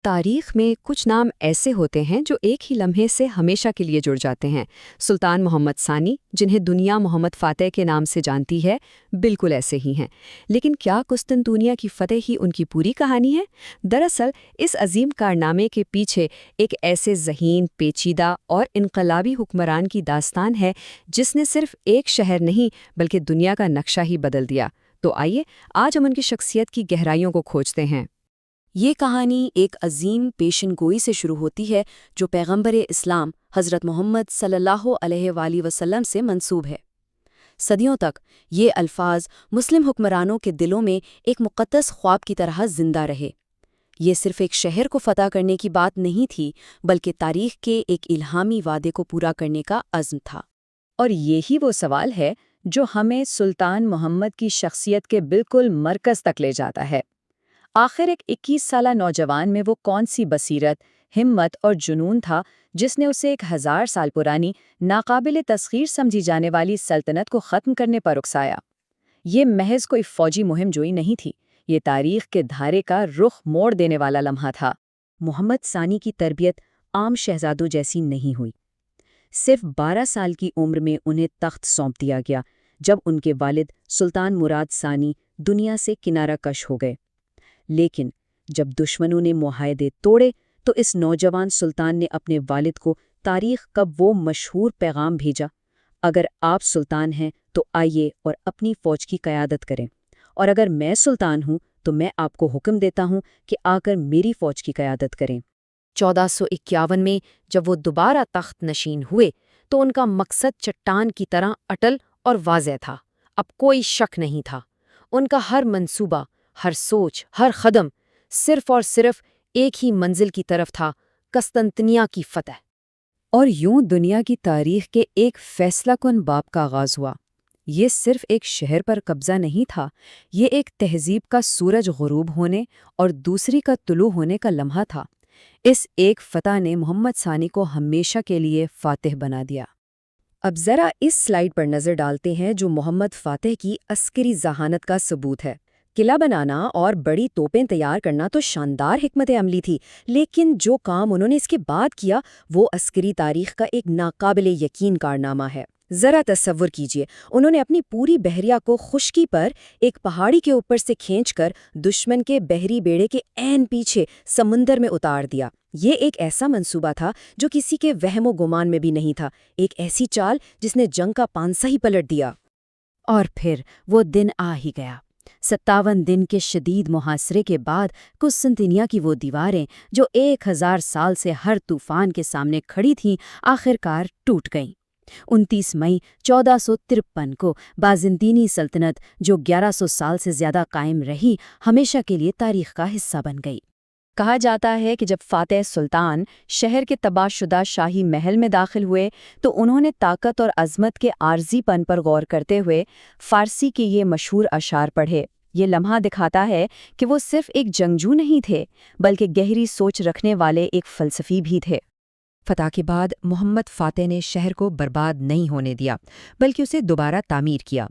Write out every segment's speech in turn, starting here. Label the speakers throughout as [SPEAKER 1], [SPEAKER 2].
[SPEAKER 1] تاریخ میں کچھ نام ایسے ہوتے ہیں جو ایک ہی لمحے سے ہمیشہ کے لیے جڑ جاتے ہیں۔ سلطان محمد ثانی، جنہیں دنیا محمد فاتح کے نام سے جانتی ہے، بالکل ایسے ہی ہیں۔ لیکن کیا قسطنطنیہ کی فتح ہی ان کی پوری کہانی ہے؟ دراصل اس عظیم کارنامے کے پیچھے ایک ایسے ذہین، پیچیدہ اور انقلابی حکمران کی داستان ہے جس نے صرف ایک شہر نہیں بلکہ دنیا کا نقشہ ہی بدل دیا۔ تو آئیے آج ہم ان کی شخصیت کی گہرائیوں کو کھوجتے ہیں۔
[SPEAKER 2] یہ کہانی ایک عظیم پیشن گوئی سے شروع ہوتی ہے جو پیغمبر اسلام حضرت محمد صلی اللہ علیہ وآلہ وسلم سے منسوب ہے۔ صدیوں تک یہ الفاظ مسلم حکمرانوں کے دلوں میں ایک مقدس خواب کی طرح زندہ رہے۔ یہ صرف ایک شہر کو فتح کرنے کی بات نہیں تھی، بلکہ تاریخ کے ایک الہامی وعدے کو پورا کرنے کا عزم تھا۔
[SPEAKER 3] اور یہی وہ سوال ہے جو ہمیں سلطان محمد کی شخصیت کے بالکل مرکز تک لے جاتا ہے۔ آخر ایک 21 سالہ نوجوان میں وہ کون سی بصیرت، ہمت اور جنون تھا جس نے اسے ایک 1000 سال پرانی، ناقابل تسخیر سمجھی جانے والی سلطنت کو ختم کرنے پر اکسایا؟ یہ محض کوئی فوجی مہم جوئی نہیں تھی، یہ تاریخ کے دھارے کا رخ موڑ دینے والا لمحہ تھا۔ محمد ثانی کی تربیت عام شہزادوں جیسی نہیں ہوئی۔ صرف 12 سال کی عمر میں انہیں تخت سونپ دیا گیا جب ان کے والد سلطان مراد ثانی دنیا سے کنارہ کش ہو گئے۔ لیکن جب دشمنوں نے معاہدے توڑے تو اس نوجوان سلطان نے اپنے والد کو تاریخ کا وہ مشہور پیغام بھیجا: اگر آپ سلطان ہیں تو آئیے اور اپنی فوج کی قیادت کریں، اور اگر میں سلطان ہوں تو میں آپ کو حکم دیتا ہوں کہ آ کر میری فوج کی قیادت کریں۔
[SPEAKER 2] 1451 میں جب وہ دوبارہ تخت نشین ہوئے تو ان کا مقصد چٹان کی طرح اٹل اور واضح تھا۔ اب کوئی شک نہیں تھا، ان کا ہر منصوبہ، ہر سوچ، ہر قدم صرف اور صرف ایک ہی منزل کی طرف تھا: قسطنطنیہ کی فتح۔
[SPEAKER 1] اور یوں دنیا کی تاریخ کے ایک فیصلہ کن باب کا آغاز ہوا۔ یہ صرف ایک شہر پر قبضہ نہیں تھا، یہ ایک تہذیب کا سورج غروب ہونے اور دوسری کا طلوع ہونے کا لمحہ تھا۔ اس ایک فتح نے محمد ثانی کو ہمیشہ کے لیے فاتح بنا دیا۔ اب ذرا اس سلائیڈ پر نظر ڈالتے ہیں جو محمد فاتح کی عسکری ذہانت کا ثبوت ہے۔ قلعہ بنانا اور بڑی توپیں تیار کرنا تو شاندار حکمت عملی تھی، لیکن جو کام انہوں نے اس کے بعد کیا وہ عسکری تاریخ کا ایک ناقابل یقین کارنامہ ہے۔ ذرا تصور کیجئے، انہوں نے اپنی پوری بحریہ کو خشکی پر ایک پہاڑی کے اوپر سے کھینچ کر دشمن کے بحری بیڑے کے عین پیچھے سمندر میں اتار دیا۔ یہ ایک ایسا منصوبہ تھا جو کسی کے وہم و گمان میں بھی نہیں تھا، ایک ایسی چال جس نے جنگ کا پانسا ہی پلٹ دیا۔
[SPEAKER 2] اور پھر وہ دن آ ہی گیا۔ 57 دن کے شدید محاصرے کے بعد قسطنطنیہ کی وہ دیواریں جو 1000 سال سے ہر طوفان کے سامنے کھڑی تھیں، آخرکار ٹوٹ گئیں۔ 29 مئی 1453 کو بازنطینی سلطنت، جو 1100 سال سے زیادہ قائم رہی، ہمیشہ کے لیے تاریخ کا حصہ بن گئی۔
[SPEAKER 3] کہا جاتا ہے کہ جب فاتح سلطان شہر کے تباہ شدہ شاہی محل میں داخل ہوئے تو انہوں نے طاقت اور عظمت کے عارضی پن پر غور کرتے ہوئے فارسی کے یہ مشہور اشعار پڑھے۔ یہ لمحہ دکھاتا ہے کہ وہ صرف ایک جنگجو نہیں تھے بلکہ گہری سوچ رکھنے والے ایک فلسفی بھی تھے۔
[SPEAKER 1] فتح کے بعد محمد فاتح نے شہر کو برباد نہیں ہونے دیا بلکہ اسے دوبارہ تعمیر کیا۔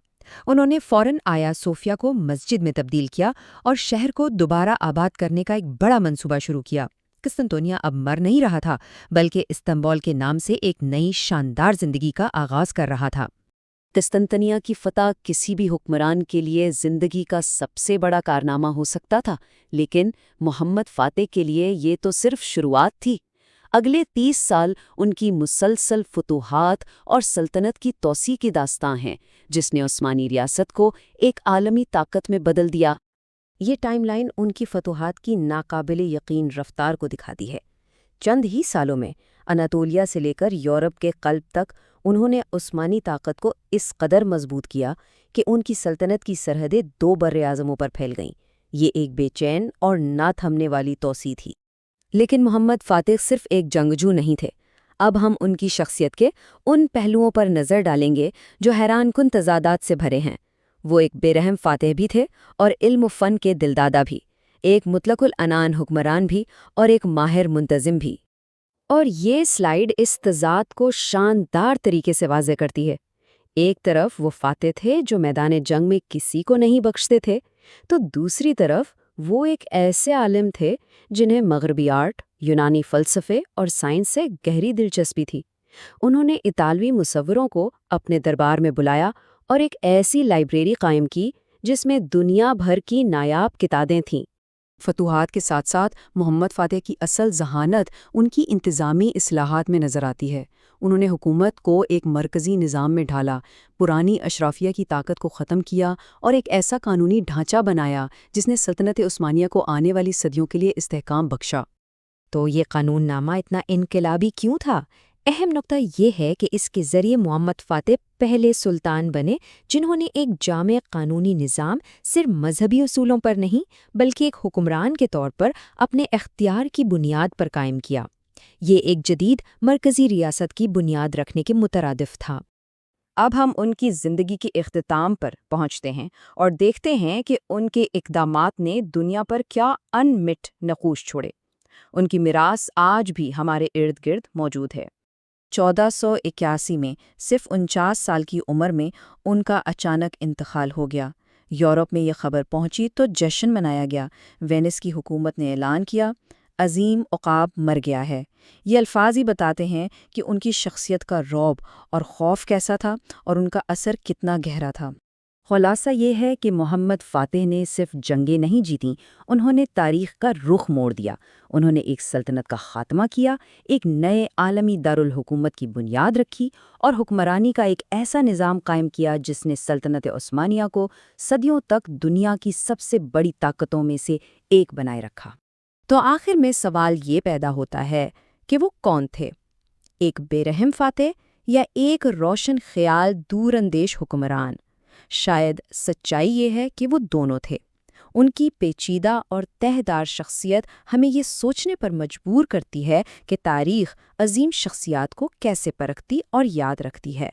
[SPEAKER 1] انہوں نے فوراً آیا صوفیہ کو مسجد میں تبدیل کیا اور شہر کو دوبارہ آباد کرنے کا ایک بڑا منصوبہ شروع کیا۔ قسطنطنیہ اب مر نہیں رہا تھا بلکہ استنبول کے نام سے ایک نئی شاندار زندگی کا آغاز کر رہا تھا۔
[SPEAKER 2] قسطنطنیہ کی فتح کسی بھی حکمران کے لیے زندگی کا سب سے بڑا کارنامہ ہو سکتا تھا، لیکن محمد فاتح کے لیے یہ تو صرف شروعات تھی۔ اگلے 30 سال ان کی مسلسل فتوحات اور سلطنت کی توسیع کی داستاں ہیں، جس نے عثمانی ریاست کو ایک عالمی طاقت میں بدل دیا۔
[SPEAKER 1] یہ ٹائم لائن ان کی فتوحات کی ناقابل یقین رفتار کو دکھاتی ہے۔ چند ہی سالوں میں اناطولیہ سے لے کر یورپ کے قلب تک انہوں نے عثمانی طاقت کو اس قدر مضبوط کیا کہ ان کی سلطنت کی سرحدیں 2 براعظموں پر پھیل گئیں۔ یہ ایک بے چین اور نہ تھمنے والی توسیع تھی۔ لیکن محمد فاتح صرف ایک جنگجو نہیں تھے۔ اب ہم ان کی شخصیت کے ان پہلوؤں پر نظر ڈالیں گے جو حیران کن تضادات سے بھرے ہیں۔ وہ ایک بے رحم فاتح بھی تھے اور علم و فن کے دلدادہ بھی، ایک مطلق العنان حکمران بھی اور ایک ماہر منتظم بھی۔ اور یہ سلائیڈ اس تضاد کو شاندار طریقے سے واضح کرتی ہے۔ ایک طرف وہ فاتح تھے جو میدان جنگ میں کسی کو نہیں بخشتے تھے، تو دوسری طرف
[SPEAKER 2] وہ ایک ایسے عالم تھے جنہیں مغربی آرٹ، یونانی فلسفے اور سائنس سے گہری دلچسپی تھی۔ انہوں نے اطالوی مصوروں کو اپنے دربار میں بلایا اور ایک ایسی لائبریری قائم کی جس میں دنیا بھر کی نایاب کتابیں تھیں۔ فتوحات کے ساتھ ساتھ محمد فاتح کی اصل ذہانت ان کی انتظامی اصلاحات میں نظر آتی ہے۔ انہوں نے حکومت کو ایک مرکزی نظام میں ڈھالا، پرانی اشرافیہ کی طاقت کو ختم کیا اور ایک ایسا قانونی ڈھانچہ بنایا جس نے سلطنت عثمانیہ کو آنے والی صدیوں کے لیے استحکام بخشا۔
[SPEAKER 1] تو یہ قانون نامہ اتنا انقلابی کیوں تھا؟ اہم نقطہ یہ ہے کہ اس کے ذریعے محمد فاتح پہلے سلطان بنے جنہوں نے ایک جامع قانونی نظام صرف مذہبی اصولوں پر نہیں بلکہ ایک حکمران کے طور پر اپنے اختیار کی بنیاد پر قائم کیا۔ یہ ایک جدید مرکزی ریاست کی بنیاد رکھنے کے مترادف تھا۔
[SPEAKER 3] اب ہم ان کی زندگی کے اختتام پر پہنچتے ہیں اور دیکھتے ہیں کہ ان کے اقدامات نے دنیا پر کیا ان مٹ نقوش چھوڑے۔ ان کی میراث آج بھی ہمارے ارد گرد موجود ہے۔ 1481 میں صرف 49 سال کی عمر میں ان کا اچانک انتقال ہو گیا۔ یورپ میں یہ خبر پہنچی تو جشن منایا گیا۔ وینس کی حکومت نے اعلان کیا، عظیم عقاب مر گیا ہے۔ یہ الفاظ ہی بتاتے ہیں کہ ان کی شخصیت کا رعب اور خوف کیسا تھا اور ان کا اثر کتنا گہرا تھا۔ خلاصہ یہ ہے کہ محمد فاتح نے صرف جنگیں نہیں جیتیں، انہوں نے تاریخ کا رخ موڑ دیا۔ انہوں نے ایک سلطنت کا خاتمہ کیا، ایک نئے عالمی دارالحکومت کی بنیاد رکھی اور حکمرانی کا ایک ایسا نظام قائم کیا جس نے سلطنت عثمانیہ کو صدیوں تک دنیا کی سب سے بڑی طاقتوں میں سے ایک بنائے رکھا۔ تو آخر میں سوال یہ پیدا ہوتا ہے کہ وہ کون تھے؟ ایک بے رحم فاتح یا ایک روشن خیال دور اندیش حکمران؟ شاید سچائی یہ ہے کہ وہ دونوں تھے۔ ان کی پیچیدہ اور تہ دار شخصیت ہمیں یہ سوچنے پر مجبور کرتی ہے کہ تاریخ عظیم شخصیات کو کیسے پرکھتی اور یاد رکھتی ہے۔